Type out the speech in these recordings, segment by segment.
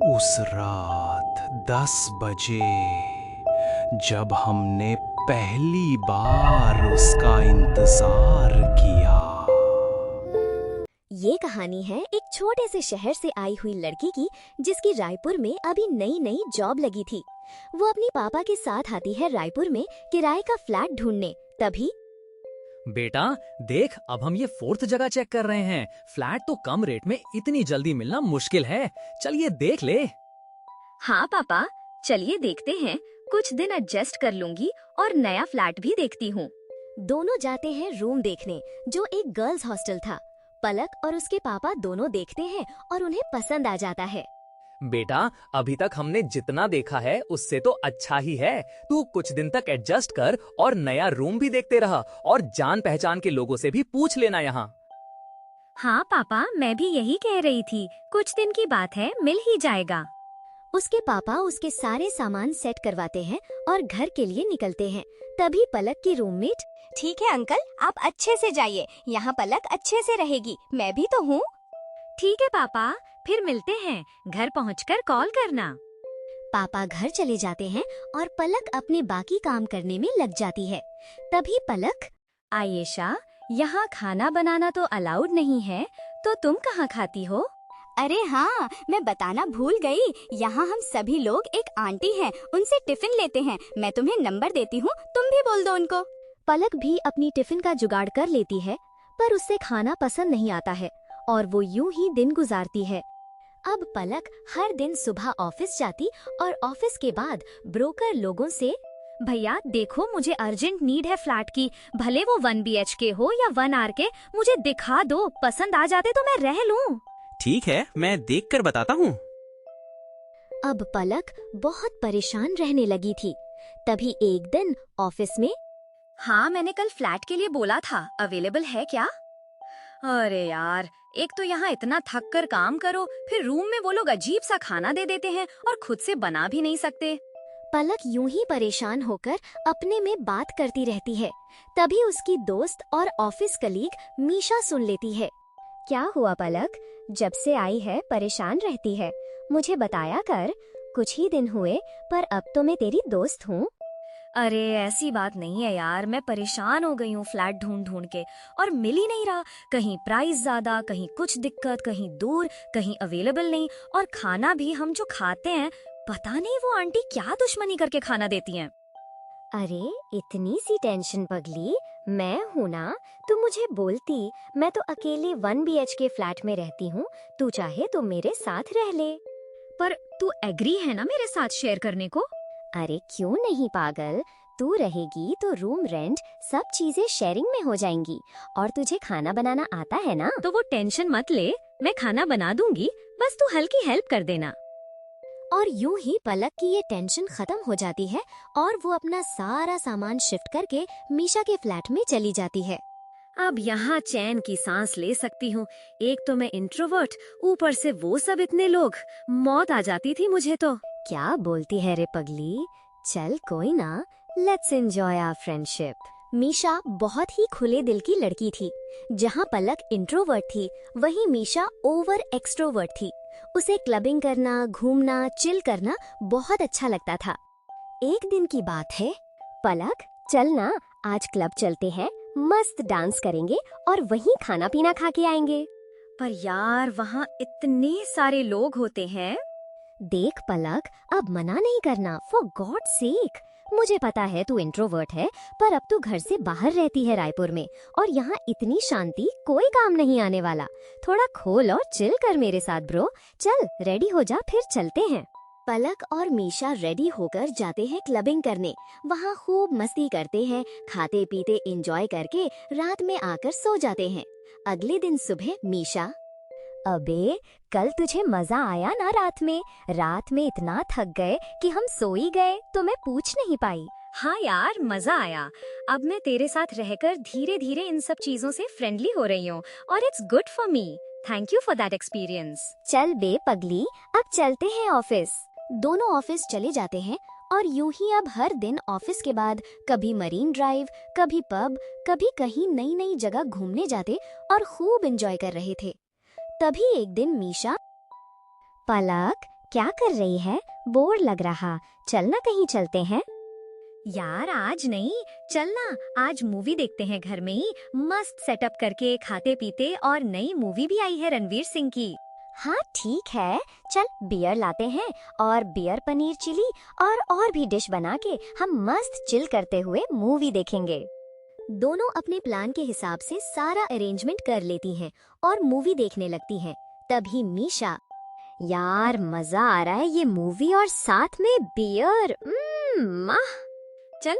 उस रात 10 बजे जब हमने पहली बार उसका इंतजार किया। ये कहानी है एक छोटे से शहर से आई हुई लड़की की, जिसकी रायपुर में अभी नई नई जॉब लगी थी। वो अपनी पापा के साथ आती है रायपुर में किराए का फ्लैट ढूंढने। तभी बेटा देख, अब हम ये 4th जगह चेक कर रहे हैं। फ्लैट तो कम रेट में इतनी जल्दी मिलना मुश्किल है। चलिए देख ले। हाँ पापा, चलिए देखते हैं। कुछ दिन एडजस्ट कर लूंगी और नया फ्लैट भी देखती हूँ। दोनों जाते हैं रूम देखने, जो एक गर्ल्स हॉस्टल था। पलक और उसके पापा दोनों देखते हैं और उन्हें पसंद आ जाता है। बेटा अभी तक हमने जितना देखा है उससे तो अच्छा ही है। तू कुछ दिन तक एडजस्ट कर और नया रूम भी देखते रहा, और जान पहचान के लोगों से भी पूछ लेना यहाँ। हाँ पापा, मैं भी यही कह रही थी। कुछ दिन की बात है, मिल ही जाएगा। उसके पापा उसके सारे सामान सेट करवाते हैं और घर के लिए निकलते हैं। तभी पलक की रूममेट, ठीक है अंकल, आप अच्छे से जाइए, यहाँ पलक अच्छे से रहेगी, मैं भी तो हूँ। ठीक है पापा, फिर मिलते हैं, घर पहुँचकर कॉल करना। पापा घर चले जाते हैं और पलक अपने बाकी काम करने में लग जाती है। तभी पलक, आयेशा, यहाँ खाना बनाना तो अलाउड नहीं है, तो तुम कहाँ खाती हो? अरे हाँ, मैं बताना भूल गई, यहाँ हम सभी लोग एक आंटी हैं, उनसे टिफिन लेते हैं। मैं तुम्हें नंबर देती हूँ, तुम भी बोल दो उनको। पलक भी अपनी टिफिन का जुगाड़ कर लेती है, पर उससे खाना पसंद नहीं आता है और वो यूं ही दिन गुजारती है। अब पलक हर दिन सुबह ऑफिस जाती और ऑफिस के बाद ब्रोकर लोगों से, भैया देखो, मुझे अर्जेंट नीड है फ्लैट की, भले वो 1 BHK हो या 1 RK, मुझे दिखा दो, पसंद आ जाते तो मैं रह लूं। ठीक है, मैं देखकर बताता हूँ। अब पलक बहुत परेशान रहने लगी थी। तभी एक दिन ऑफिस में, हाँ मैंने कल फ्लैट के लिए बोला था, अवेलेबल है क्या? अरे यार, एक तो यहाँ इतना थक कर काम करो, फिर रूम में वो लोग अजीब सा खाना दे देते हैं और खुद से बना भी नहीं सकते। पलक यूं ही परेशान होकर अपने में बात करती रहती है। तभी उसकी दोस्त और ऑफिस कलीग मीशा सुन लेती है। क्या हुआ पलक, जब से आई है परेशान रहती है, मुझे बताया कर। कुछ ही दिन हुए, पर अब तो मैं तेरी दोस्त हूँ। अरे ऐसी बात नहीं है यार, मैं परेशान हो गई हूँ फ्लैट ढूंढ ढूंढ के, और मिल ही नहीं रहा। कहीं प्राइस ज्यादा, कहीं कुछ दिक्कत, कहीं दूर, कहीं अवेलेबल नहीं, और खाना भी हम जो खाते हैं, पता नहीं वो आंटी क्या दुश्मनी करके खाना देती हैं। अरे इतनी सी टेंशन पगली, मैं हूँ ना, तू मुझे बोलती, मैं तो अकेली 1 BHK फ्लैट में रहती हूँ, तू चाहे तो मेरे साथ रह ले। पर तू एग्री है ना मेरे साथ शेयर करने को? अरे क्यों नहीं पागल, तू रहेगी तो रूम रेंट सब चीजें शेयरिंग में हो जाएंगी, और तुझे खाना बनाना आता है ना, तो वो टेंशन मत ले, मैं खाना बना दूंगी, बस तू हल्की हेल्प कर देना। और यूं ही पलक की ये टेंशन खत्म हो जाती है और वो अपना सारा सामान शिफ्ट करके मीशा के फ्लैट में चली जाती है। अब यहाँ चैन की सांस ले सकती हूँ। एक तो मैं इंट्रोवर्ट, ऊपर से वो सब इतने लोग, मौत आ जाती थी मुझे तो। क्या बोलती है रे पगली, चल कोई ना, let's enjoy our friendship. Misha बहुत ही खुले दिल की लड़की थी। जहाँ पलक इंट्रोवर्ट थी, वहीं मीशा ओवर एक्सट्रोवर्ट थी। उसे क्लबिंग करना, घूमना, चिल करना बहुत अच्छा लगता था। एक दिन की बात है, पलक चल ना, आज क्लब चलते हैं, मस्त डांस करेंगे और वहीं खाना पीना खा के आएंगे। पर यार वहाँ इतने सारे लोग होते हैं। देख पलक, अब मना नहीं करना, फॉर गॉड सेक। मुझे पता है तू इंट्रोवर्ट है, पर अब तू घर से बाहर रहती है रायपुर में, और यहाँ इतनी शांति, कोई काम नहीं आने वाला। थोड़ा खोल और चिल कर मेरे साथ ब्रो। चल रेडी हो जा, फिर चलते हैं। पलक और मीशा रेडी होकर जाते हैं क्लबिंग करने। वहाँ खूब मस्ती करते हैं, खाते पीते एंजॉय करके रात में आकर सो जाते हैं। अगले दिन सुबह मीशा, अबे कल तुझे मजा आया ना रात में? रात में इतना थक गए कि हम सो ही गए, तो मैं पूछ नहीं पाई। हाँ यार, मजा आया। अब मैं तेरे साथ रहकर धीरे धीरे इन सब चीजों से फ्रेंडली हो रही हूँ, और it's good for me. Thank you for that experience. चल बे पगली, अब चलते हैं ऑफिस। दोनों ऑफिस चले जाते हैं और यूं ही अब हर दिन ऑफिस के बाद कभी मरीन ड्राइव, कभी पब, कभी कहीं नई नई जगह घूमने जाते और खूब एंजॉय कर रहे थे। तभी एक दिन मीशा, पलक क्या कर रही है? बोर लग रहा, चलना कहीं चलते हैं। यार आज नहीं, चलना आज मूवी देखते हैं घर में ही, मस्त सेटअप करके खाते पीते। और नई मूवी भी आई है रणवीर सिंह की। हाँ ठीक है, चल बियर लाते हैं और बियर पनीर चिली और भी डिश बना के हम मस्त चिल करते हुए मूवी देखेंगे। दोनों अपने प्लान के हिसाब से सारा अरेंजमेंट कर लेती हैं और मूवी देखने लगती हैं। तभी मीशा, यार मजा आ रहा है ये मूवी और साथ में बियर। माह, चल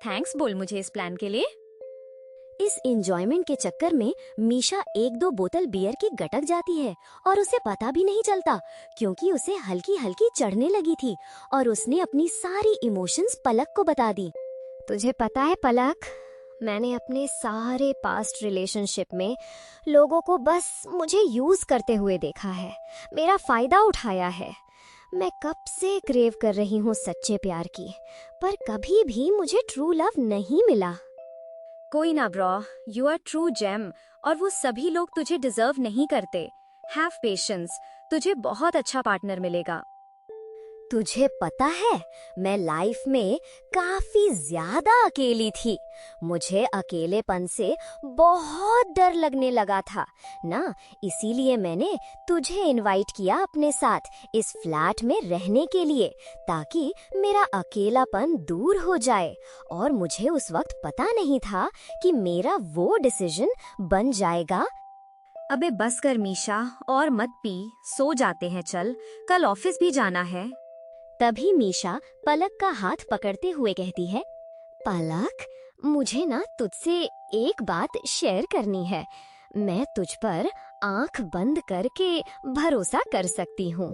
थैंक्स बोल मुझे इस प्लान के लिए। इस एंजॉयमेंट के चक्कर में मीशा 1-2 बोतल बियर की गटक जाती है और उसे पता भी नहीं चलता, क्योंकि उसे हल्की हल्की चढ़ने लगी थी और उसने अपनी सारी इमोशंस पलक को बता दी। तुझे पता है पलक, मैंने अपने सारे पास्ट रिलेशनशिप में लोगों को बस मुझे यूज करते हुए देखा है, मेरा फायदा उठाया है। मैं कब से क्रेव कर रही हूँ सच्चे प्यार की, पर कभी भी मुझे ट्रू लव नहीं मिला। कोई ना bro, you are true gem और वो सभी लोग तुझे डिजर्व नहीं करते। हैव पेशेंस, तुझे बहुत अच्छा पार्टनर मिलेगा। तुझे पता है, मैं लाइफ में काफी ज्यादा अकेली थी। मुझे अकेलेपन से बहुत डर लगने लगा था ना, इसीलिए मैंने तुझे इनवाइट किया अपने साथ इस फ्लैट में रहने के लिए, ताकि मेरा अकेलापन दूर हो जाए। और मुझे उस वक्त पता नहीं था कि मेरा वो डिसीजन बन जाएगा। अबे बस कर मीशा, और मत पी, सो जाते हैं चल, कल ऑफिस भी जाना है। तभी मीशा पलक का हाथ पकड़ते हुए कहती है, पलक मुझे ना तुझसे एक बात शेयर करनी है। मैं तुझ पर आंख बंद करके भरोसा कर सकती हूँ।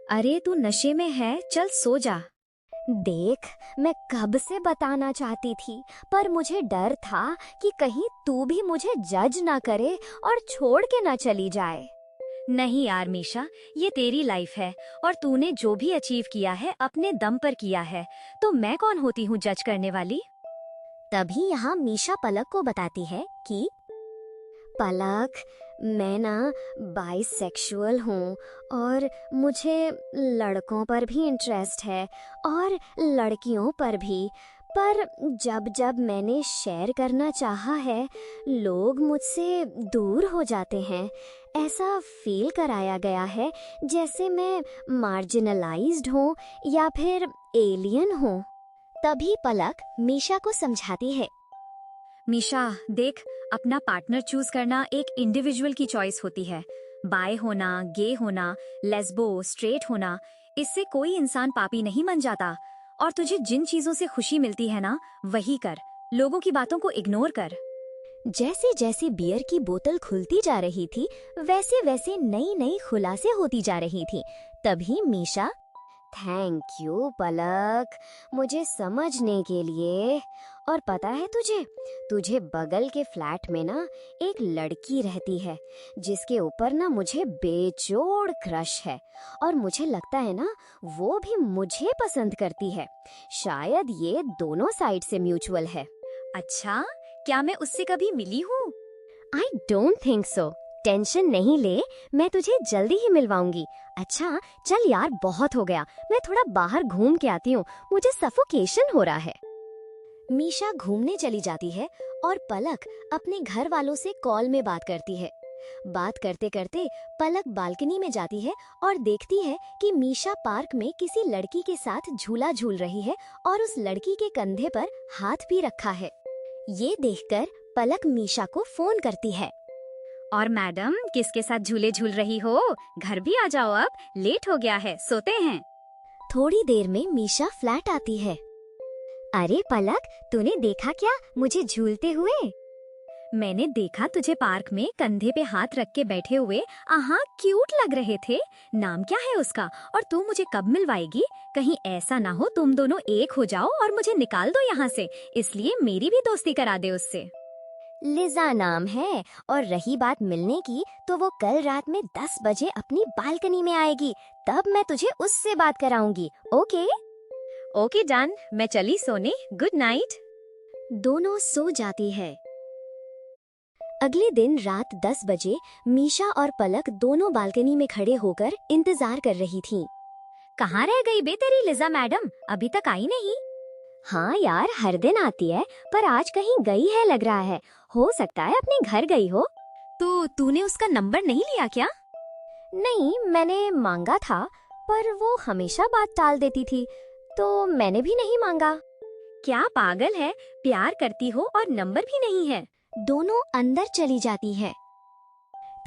अरे तू नशे में है, चल सो जा। देख, मैं कब से बताना चाहती थी, पर मुझे डर था कि कहीं तू भी मुझे जज ना करे और छोड़ के ना चली जाए। नहीं यार मीशा, ये तेरी लाइफ है और तूने जो भी अचीव किया है अपने दम पर किया है, तो मैं कौन होती हूँ जज करने वाली। तभी यहाँ मीशा पलक को बताती है कि पलक, मैं ना बाइसेक्सुअल हूँ और मुझे लड़कों पर भी इंटरेस्ट है और लड़कियों पर भी, पर जब जब मैंने शेयर करना चाहा है, लोग मुझसे दूर हो जाते हैं। ऐसा फील कराया गया है जैसे मैं मार्जिनलाइज्ड हूँ या फिर एलियन हूँ। तभी पलक मीशा को समझाती है, मीशा देख, अपना पार्टनर चूज करना एक इंडिविजुअल की चॉइस होती है। बाय होना, गे होना, लेस्बो, स्ट्रेट होना, इससे कोई इंसान पापी नहीं बन जाता। और तुझे जिन चीजों से खुशी मिलती है ना, वही कर, लोगों की बातों को इग्नोर कर। जैसे जैसे बियर की बोतल खुलती जा रही थी, वैसे वैसे नई नई खुलासे होती जा रही थी। तभी मीशा, थैंक यू पलक, मुझे समझने के लिए। और पता है तुझे बगल के फ्लैट में ना एक लड़की रहती है जिसके ऊपर ना मुझे बेजोड़ क्रश है, और मुझे लगता है ना वो भी मुझे पसंद करती है। शायद ये दोनों साइड से म्यूचुअल है। अच्छा, क्या मैं उससे कभी मिली हूँ? I don't think so. Tension नहीं ले, मैं तुझे जल्दी ही मिलवाऊंगी। अच्छा चल यार, बहुत हो गया, मैं थोड़ा बाहर घूम के आती हूँ, मुझे सफोकेशन हो रहा है। मीशा घूमने चली जाती है और पलक अपने घर वालों से कॉल में बात करती है। बात करते करते पलक बालकनी में जाती है और देखती है कि मीशा पार्क में किसी लड़की के साथ झूला झूल रही है और उस लड़की के कंधे पर हाथ भी रखा है। ये देखकर पलक मीशा को फोन करती है, और मैडम किसके साथ झूले झूल रही हो? घर भी आ जाओ, अब लेट हो गया है, सोते हैं। थोड़ी देर में मीशा फ्लैट आती है। अरे पलक, तूने देखा क्या मुझे झूलते हुए? मैंने देखा तुझे पार्क में कंधे पे हाथ रख के बैठे हुए। आहा, क्यूट लग रहे थे। नाम क्या है उसका? और तू मुझे कब मिलवाएगी? कहीं ऐसा ना हो तुम दोनों एक हो जाओ और मुझे निकाल दो यहाँ से, इसलिए मेरी भी दोस्ती करा दे उससे। लिजा नाम है, और रही बात मिलने की, तो वो कल रात में 10 बजे अपनी बालकनी में आएगी, तब मैं तुझे उससे बात कराऊंगी। ओके ओके डन, मैं चली सोने, गुड नाइट। दोनों सो जाती है। अगले दिन रात 10 बजे मीशा और पलक दोनों बालकनी में खड़े होकर इंतजार कर रही थीं। कहाँ रह गई बे तेरी लिजा मैडम, अभी तक आई नहीं? हाँ यार, हर दिन आती है, पर आज कहीं गई है लग रहा है। हो सकता है अपने घर गई हो। तो तूने उसका नंबर नहीं लिया क्या? नहीं, मैंने मांगा था, पर वो हमेशा बात टाल देती थी, तो मैंने भी नहीं मांगा। क्या पागल है, प्यार करती हो और नंबर भी नहीं है। दोनों अंदर चली जाती है।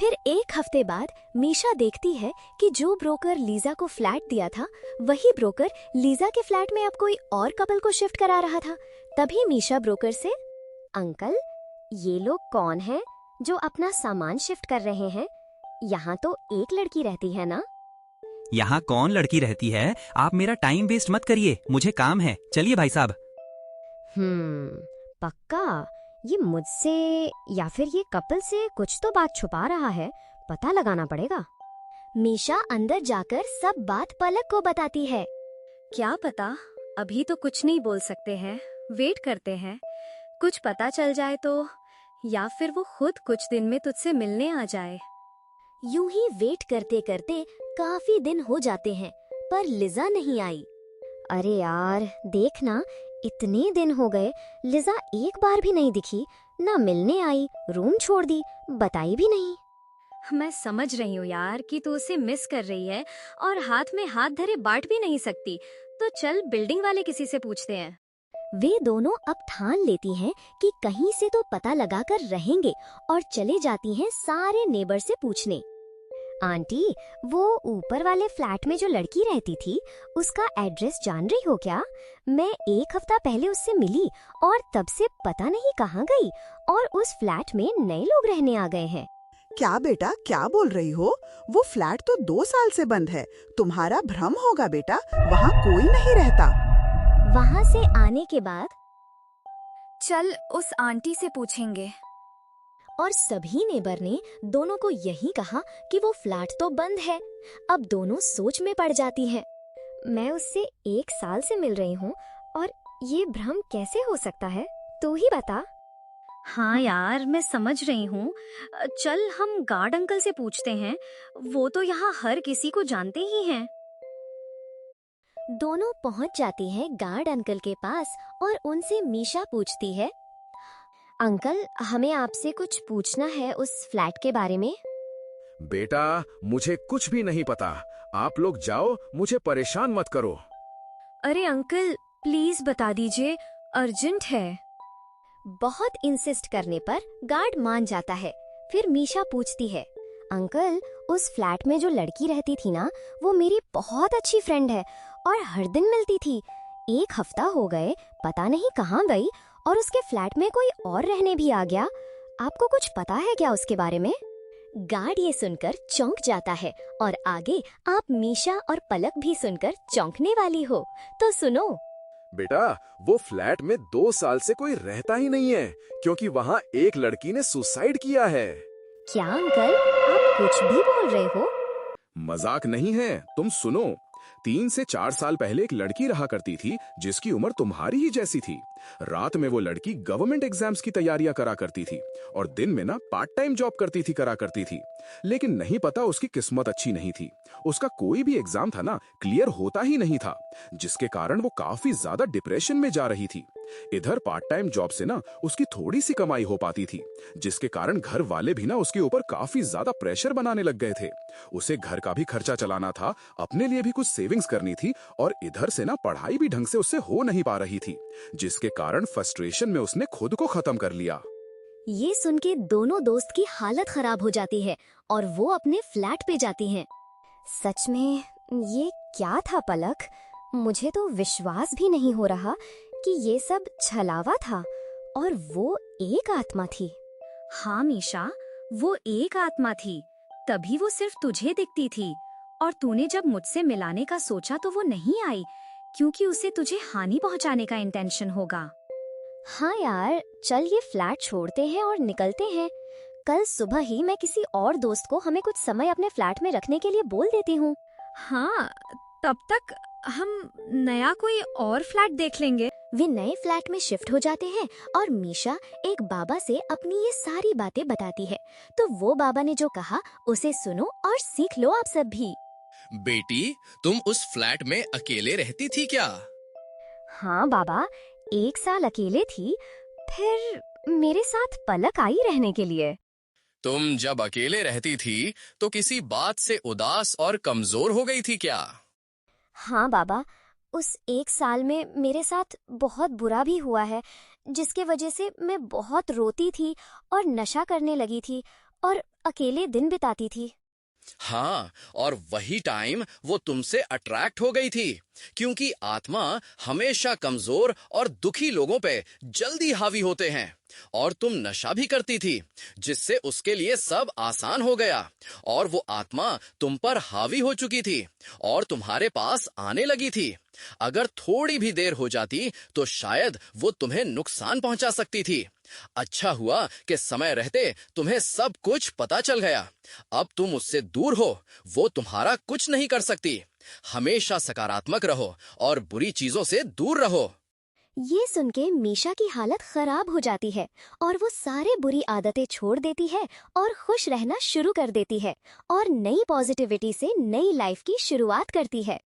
फिर एक हफ्ते बाद मीशा देखती है कि जो ब्रोकर लीजा को फ्लैट दिया था, वही ब्रोकर लीजा के फ्लैट में अब कोई और कपल को शिफ्ट करा रहा था। तभी मीशा ब्रोकर से, अंकल, ये लोग कौन हैं जो अपना सामान शिफ्ट कर रहे हैं? यहाँ तो एक लड़की रहती है ना? यहाँ कौन लड़की रहती है? आप मेरा टाइम वेस्ट मत करिए, मुझे काम है। चलिए भाई साहब। पक्का ये मुझसे या फिर ये कपल से कुछ तो बात छुपा रहा है, पता लगाना पड़ेगा। मीशा अंदर जाकर सब बात पलक को बताती है। क्या पता, अभी तो कुछ नहीं बोल सकते हैं, वेट करते हैं, कुछ पता चल जाए तो, या फिर वो खुद कुछ दिन में तुझसे मिलने आ जाए। यूं ही वेट करते करते काफी दिन हो जाते हैं, पर लिजा नहीं आई। अरे यार, देखना, इतने दिन हो गए, लिजा एक बार भी नहीं दिखी, ना मिलने आई, रूम छोड़ दी, बताई भी नहीं। मैं समझ रही हूँ यार कि तू उसे मिस कर रही है और हाथ में हाथ धरे बांट भी नहीं सकती, तो चल बिल्डिंग वाले किसी से पूछते हैं। वे दोनों अब ठान लेती हैं कि कहीं से तो पता लगाकर रहेंगे और चले जाती हैं सारे नेबर से पूछने। आंटी, वो ऊपर वाले फ्लैट में जो लड़की रहती थी, उसका एड्रेस जान रही हो क्या? मैं एक हफ्ता पहले उससे मिली और तब से पता नहीं कहाँ गई, और उस फ्लैट में नए लोग रहने आ गए हैं। क्या बेटा, क्या बोल रही हो? वो फ्लैट तो 2 साल से बंद है। तुम्हारा भ्रम होगा बेटा, वहाँ कोई नहीं रहता। वहाँ से आने के बाद चल उस आंटी से पूछेंगे। और सभी नेबर ने दोनों को यही कहा कि वो फ्लैट तो बंद है। अब दोनों सोच में पड़ जाती हैं। मैं उससे 1 साल से मिल रही हूँ और ये भ्रम कैसे हो सकता है, तू ही बता। हाँ यार, मैं समझ रही हूँ। चल हम गार्ड अंकल से पूछते हैं, वो तो यहाँ हर किसी को जानते ही हैं। दोनों पहुँच जाती हैं गार्ड अंकल के पास और उनसे मीशा पूछती है, अंकल, हमें आपसे कुछ पूछना है उस फ्लैट के बारे में। बेटा, मुझे कुछ भी नहीं पता। आप लोग जाओ, मुझे परेशान मत करो। अरे अंकल, प्लीज बता दीजिए, अर्जेंट है। बहुत इंसिस्ट करने पर गार्ड मान जाता है। फिर मीशा पूछती है, अंकल, उस फ्लैट में जो लड़की रहती थी ना, वो मेरी बहुत अच्छी फ्रेंड है और हर दिन मिलती थी। 1 हफ्ता हो गए, पता नहीं कहाँ गई, और उसके फ्लैट में कोई और रहने भी आ गया। आपको कुछ पता है क्या उसके बारे में? गार्ड ये सुनकर चौंक जाता है और आगे आप मीशा और पलक भी सुनकर चौंकने वाली हो, तो सुनो। बेटा, वो फ्लैट में 2 साल से कोई रहता ही नहीं है, क्योंकि वहाँ एक लड़की ने सुसाइड किया है। क्या अंकल, आप कुछ भी बोल रहे हो? मजाक नहीं है, तुम सुनो। 3 से 4 साल पहले एक लड़की रहा करती थी जिसकी उम्र तुम्हारी ही जैसी थी। रात में वो लड़की गवर्नमेंट एग्जाम्स की तैयारियां करा करती थी और दिन में ना पार्ट टाइम जॉब करा करती थी। लेकिन नहीं पता उसकी किस्मत अच्छी नहीं थी। उसका कोई भी एग्जाम था ना, क्लियर होता ही नहीं था, जिसके कारण वो काफी ज्यादा डिप्रेशन में जा रही थी। इधर पार्ट टाइम जॉब से ना उसकी थोड़ी सी कमाई हो पाती थी, जिसके कारण घर वाले भी ना उसके ऊपर काफी ज्यादा प्रेशर बनाने लग गए थे। उसे घर का भी खर्चा चलाना था, अपने लिए भी कुछ सेविंग्स करनी थी, और इधर से ना पढ़ाई भी ढंग से उससे हो नहीं पा रही थी, जिसके कारण फ्रस्ट्रेशन में उसने खुद को खत्म कर लिया। ये सुन के दोनों दोस्त की हालत खराब हो जाती है और वो अपने फ्लैट पे जाती हैं। सच में ये क्या था पलक? मुझे तो विश्वास भी नहीं हो रहा कि ये सब छलावा था और वो एक आत्मा थी। हाँ मीशा, वो एक आत्मा थी, तभी वो सिर्फ तुझे दिखती थी, और तूने जब मुझसे मिलाने का सोचा तो वो नहीं आई, क्योंकि उसे तुझे हानि पहुंचाने का इंटेंशन होगा। हाँ यार, चल ये फ्लैट छोड़ते हैं और निकलते हैं। कल सुबह ही मैं किसी और दोस्त को हमें कुछ समय अपने फ्लैट में रखने के लिए बोल देती हूँ। हाँ, तब तक हम नया कोई और फ्लैट देख लेंगे। वे नए फ्लैट में शिफ्ट हो जाते हैं और मीशा एक बाबा से अपनी ये सारी बातें बताती है। तो वो बाबा ने जो कहा उसे सुनो और सीख लो आप सब भी। बेटी, तुम उस फ्लैट में अकेले रहती थी क्या? हाँ बाबा, 1 साल अकेले थी, फिर मेरे साथ पलक आई रहने के लिए। तुम जब अकेले रहती थी तो किसी बात से उदास और कमजोर हो गई थी क्या? हाँ बाबा, उस 1 साल में मेरे साथ बहुत बुरा भी हुआ है, जिसके वजह से मैं बहुत रोती थी और नशा करने लगी थी और अकेले दिन बिताती थी। हाँ, और वही टाइम वो तुमसे अट्रैक्ट हो गई थी, क्योंकि आत्मा हमेशा कमजोर और दुखी लोगों पे जल्दी हावी होते हैं। और तुम नशा भी करती थी, जिससे उसके लिए सब आसान हो गया और वो आत्मा तुम पर हावी हो चुकी थी और तुम्हारे पास आने लगी थी। अगर थोड़ी भी देर हो जाती तो शायद वो तुम्हें नुकसान पहुंचा सकती थी। अच्छा हुआ कि समय रहते तुम्हें सब कुछ पता चल गया। अब तुम उससे दूर हो, वो तुम्हारा कुछ नहीं कर सकती। हमेशा सकारात्मक रहो और बुरी चीजों से दूर रहो। ये सुन के मीशा की हालत खराब हो जाती है और वो सारे बुरी आदतें छोड़ देती है और खुश रहना शुरू कर देती है और नई पॉजिटिविटी से नई लाइफ की शुरुआत करती है।